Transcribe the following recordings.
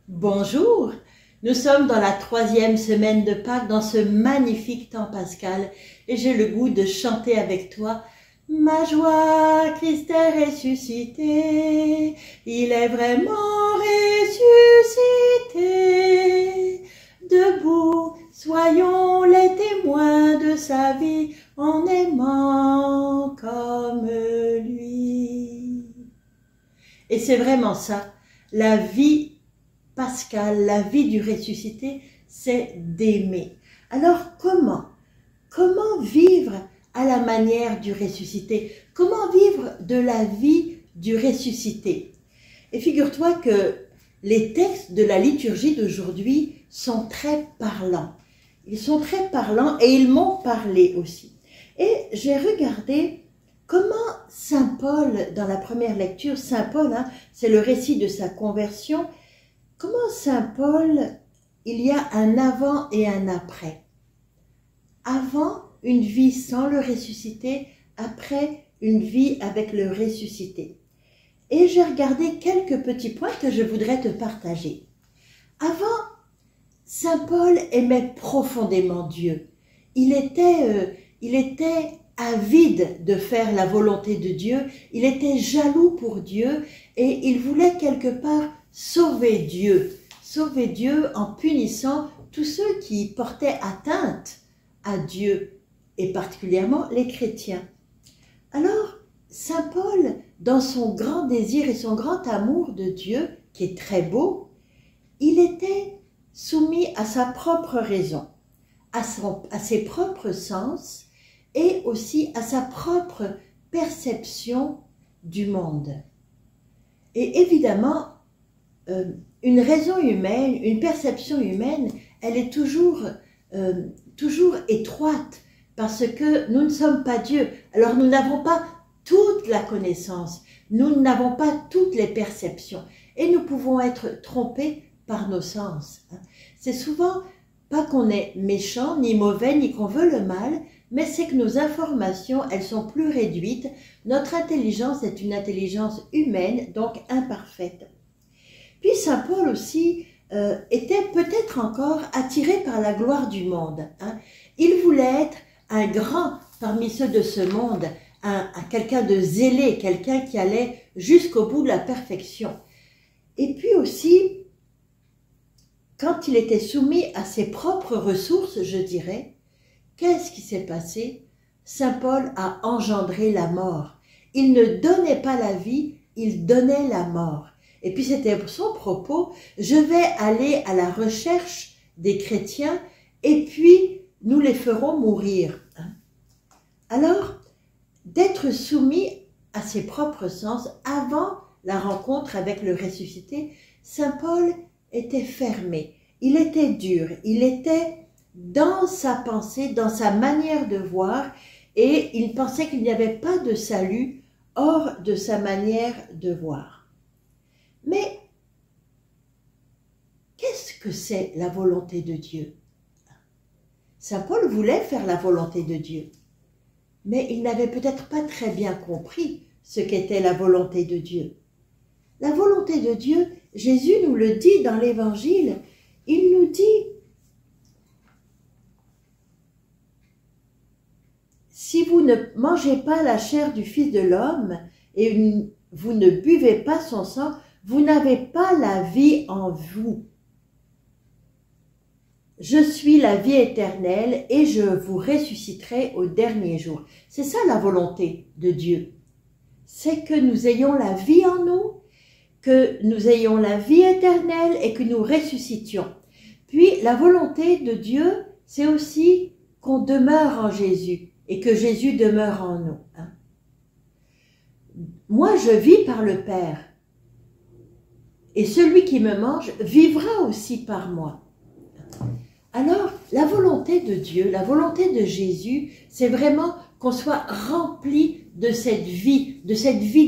Bonjour, nous sommes dans la 3e semaine de Pâques, dans ce magnifique temps pascal, et j'ai le goût de chanter avec toi. Ma joie, Christ est ressuscité, il est vraiment ressuscité. Debout, soyons les témoins de sa vie, en aimant comme lui. Et c'est vraiment ça, la vie pascal, la vie du ressuscité, c'est d'aimer. Alors comment vivre à la manière du ressuscité? Comment vivre de la vie du ressuscité? Et figure-toi que les textes de la liturgie d'aujourd'hui sont très parlants. Ils sont très parlants et ils m'ont parlé aussi. Et j'ai regardé comment Saint Paul, dans la première lecture, Saint Paul, c'est le récit de sa conversion, comment Saint Paul, il y a un avant et un après. Avant, une vie sans le ressuscité, après, une vie avec le ressuscité. Et j'ai regardé quelques petits points que je voudrais te partager. Avant, Saint Paul aimait profondément Dieu. Il était avide de faire la volonté de Dieu, il était jaloux pour Dieu et il voulait quelque part sauver Dieu en punissant tous ceux qui portaient atteinte à Dieu, et particulièrement les chrétiens. Alors, Saint Paul, dans son grand désir et son grand amour de Dieu, qui est très beau, il était soumis à sa propre raison, à ses propres sens et aussi à sa propre perception du monde. Et évidemment, une raison humaine, une perception humaine, elle est toujours étroite parce que nous ne sommes pas Dieu. Alors nous n'avons pas toute la connaissance, nous n'avons pas toutes les perceptions et nous pouvons être trompés par nos sens. C'est souvent pas qu'on est méchant, ni mauvais, ni qu'on veut le mal, mais c'est que nos informations, elles sont plus réduites. Notre intelligence est une intelligence humaine, donc imparfaite. Puis Saint Paul aussi était peut-être encore attiré par la gloire du monde. Il voulait être un grand parmi ceux de ce monde, quelqu'un de zélé, quelqu'un qui allait jusqu'au bout de la perfection. Et puis aussi, quand il était soumis à ses propres ressources, je dirais, qu'est-ce qui s'est passé? Saint Paul a engendré la mort. Il ne donnait pas la vie, il donnait la mort. Et puis c'était son propos, je vais aller à la recherche des chrétiens et puis nous les ferons mourir. Alors, d'être soumis à ses propres sens avant la rencontre avec le ressuscité, Saint Paul était fermé, il était dur, il était dans sa pensée, dans sa manière de voir et il pensait qu'il n'y avait pas de salut hors de sa manière de voir. Mais qu'est-ce que c'est la volonté de Dieu? Saint Paul voulait faire la volonté de Dieu, mais il n'avait peut-être pas très bien compris ce qu'était la volonté de Dieu. La volonté de Dieu, Jésus nous le dit dans l'Évangile, il nous dit « Si vous ne mangez pas la chair du Fils de l'homme et vous ne buvez pas son sang, vous n'avez pas la vie en vous. Je suis la vie éternelle et je vous ressusciterai au dernier jour. » C'est ça la volonté de Dieu. C'est que nous ayons la vie en nous, que nous ayons la vie éternelle et que nous ressuscitions. Puis la volonté de Dieu, c'est aussi qu'on demeure en Jésus et que Jésus demeure en nous. Moi, je vis par le Père. Et celui qui me mange vivra aussi par moi. Alors, la volonté de Dieu, la volonté de Jésus, c'est vraiment qu'on soit rempli de cette vie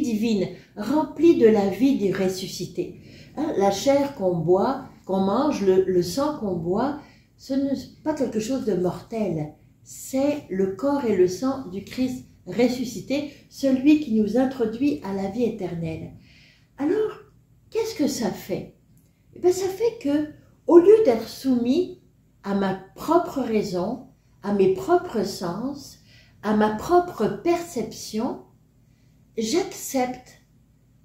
divine, rempli de la vie du ressuscité. La chair qu'on boit, qu'on mange, le sang qu'on boit, ce n'est pas quelque chose de mortel. C'est le corps et le sang du Christ ressuscité, celui qui nous introduit à la vie éternelle. Alors, qu'est-ce que ça fait? Et bien ça fait que, au lieu d'être soumis à ma propre raison, à mes propres sens, à ma propre perception, j'accepte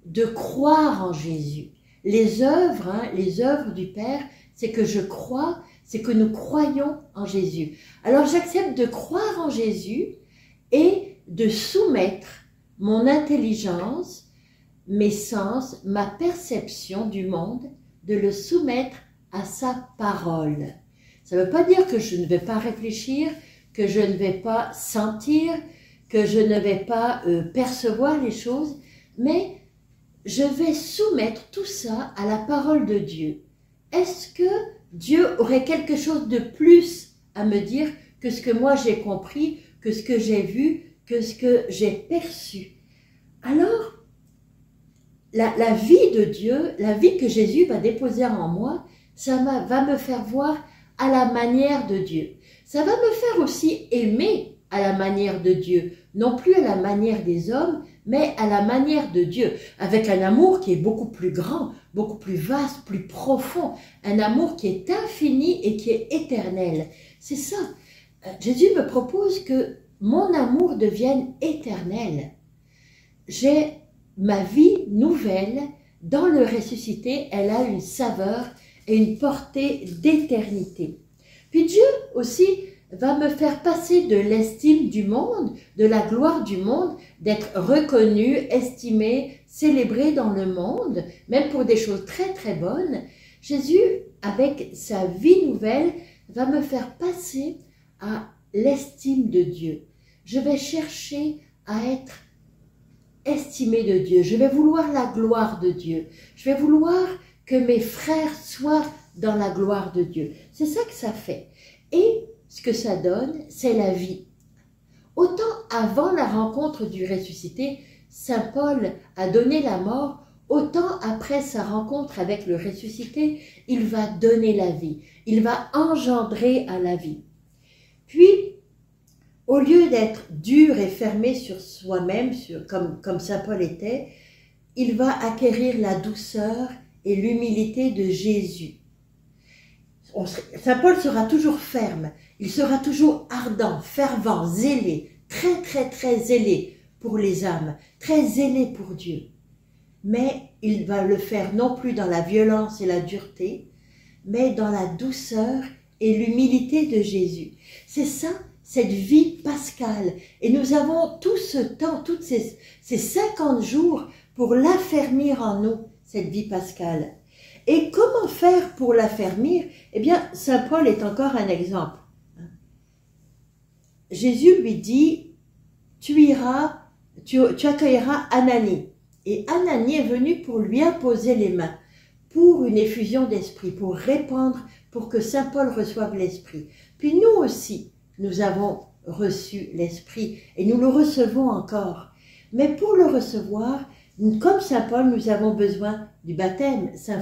de croire en Jésus. Les œuvres du Père, c'est que je crois, c'est que nous croyons en Jésus. Alors j'accepte de croire en Jésus et de soumettre mon intelligence, mes sens, ma perception du monde, de le soumettre à sa parole. Ça ne veut pas dire que je ne vais pas réfléchir, que je ne vais pas sentir, que je ne vais pas percevoir les choses, mais je vais soumettre tout ça à la parole de Dieu. Est-ce que Dieu aurait quelque chose de plus à me dire que ce que moi j'ai compris, que ce que j'ai vu, que ce que j'ai perçu? Alors, la vie de Dieu, la vie que Jésus va déposer en moi, ça va me faire voir à la manière de Dieu. Ça va me faire aussi aimer à la manière de Dieu, non plus à la manière des hommes, mais à la manière de Dieu, avec un amour qui est beaucoup plus grand, beaucoup plus vaste, plus profond, un amour qui est infini et qui est éternel. C'est ça. Jésus me propose que mon amour devienne éternel. J'ai ma vie nouvelle dans le ressuscité, elle a une saveur et une portée d'éternité. Puis Dieu aussi va me faire passer de l'estime du monde, de la gloire du monde, d'être reconnu, estimé, célébré dans le monde, même pour des choses très très bonnes. Jésus, avec sa vie nouvelle, va me faire passer à l'estime de Dieu. Je vais chercher à être estimé de Dieu. Je vais vouloir la gloire de Dieu. Je vais vouloir que mes frères soient dans la gloire de Dieu. C'est ça que ça fait. Et ce que ça donne, c'est la vie. Autant avant la rencontre du ressuscité, Saint Paul a donné la mort, autant après sa rencontre avec le ressuscité, il va donner la vie. Il va engendrer à la vie. Puis, au lieu d'être dur et fermé sur soi-même, comme Saint Paul était, il va acquérir la douceur et l'humilité de Jésus. Saint Paul sera toujours ferme, il sera toujours ardent, fervent, zélé, très très très zélé pour les âmes, très zélé pour Dieu. Mais il va le faire non plus dans la violence et la dureté, mais dans la douceur et l'humilité de Jésus. C'est ça, cette vie pascale. Et nous avons tout ce temps, tous ces 50 jours pour l'affermir en nous, cette vie pascale. Et comment faire pour l'affermir? Eh bien, Saint Paul est encore un exemple. Jésus lui dit, tu accueilleras Ananie. Et Ananie est venu pour lui imposer les mains, pour une effusion d'esprit, pour répandre, pour que Saint Paul reçoive l'esprit. Puis nous aussi, nous avons reçu l'esprit et nous le recevons encore. Mais pour le recevoir, comme Saint Paul, nous avons besoin du baptême. Saint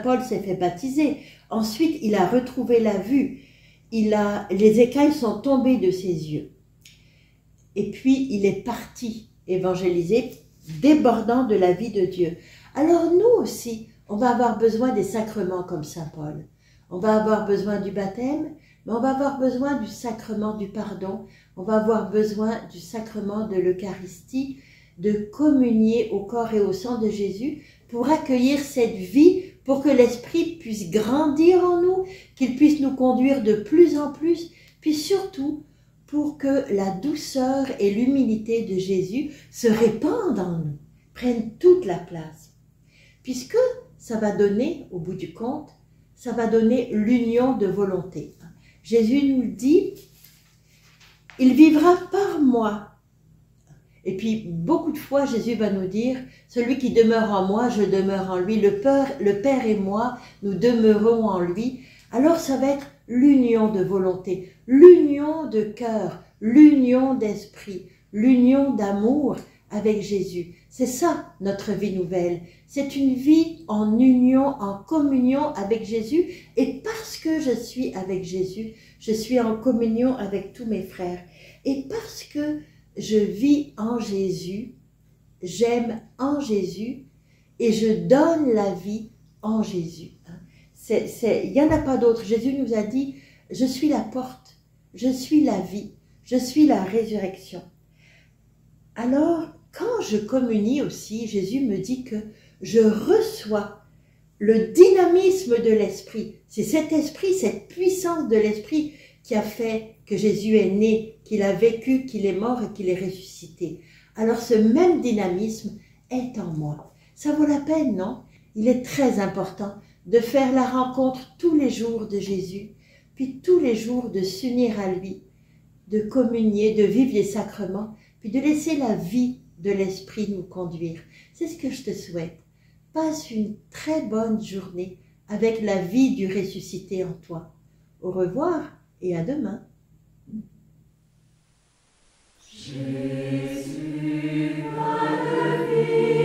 Paul s'est fait baptiser. Ensuite, il a retrouvé la vue. Les écailles sont tombées de ses yeux. Et puis, il est parti évangéliser, débordant de la vie de Dieu. Alors nous aussi, on va avoir besoin des sacrements comme Saint Paul. On va avoir besoin du baptême, mais on va avoir besoin du sacrement du pardon. On va avoir besoin du sacrement de l'Eucharistie, de communier au corps et au sang de Jésus pour accueillir cette vie, pour que l'Esprit puisse grandir en nous, qu'il puisse nous conduire de plus en plus, puis surtout pour que la douceur et l'humilité de Jésus se répandent en nous, prennent toute la place. Puisque ça va donner, au bout du compte, ça va donner l'union de volonté. Jésus nous le dit, « Il vivra par moi ». Et puis, beaucoup de fois, Jésus va nous dire, « Celui qui demeure en moi, je demeure en lui. Le Père et moi, nous demeurons en lui. » Alors, ça va être l'union de volonté, l'union de cœur, l'union d'esprit, l'union d'amour avec Jésus. C'est ça, notre vie nouvelle. C'est une vie en union, en communion avec Jésus. Et parce que je suis avec Jésus, je suis en communion avec tous mes frères. Et parce que je vis en Jésus, j'aime en Jésus et je donne la vie en Jésus. il n'y en a pas d'autre. Jésus nous a dit, je suis la porte, je suis la vie, je suis la résurrection. Alors, quand je communie aussi, Jésus me dit que je reçois le dynamisme de l'esprit. C'est cet esprit, cette puissance de l'esprit qui a fait que Jésus est né, qu'il a vécu, qu'il est mort et qu'il est ressuscité. Alors ce même dynamisme est en moi. Ça vaut la peine, non? Il est très important de faire la rencontre tous les jours de Jésus, puis tous les jours de s'unir à lui, de communier, de vivre les sacrements, puis de laisser la vie de l'esprit nous conduire. C'est ce que je te souhaite. Passe une très bonne journée avec la vie du ressuscité en toi. Au revoir et à demain. Jésus, ma vie.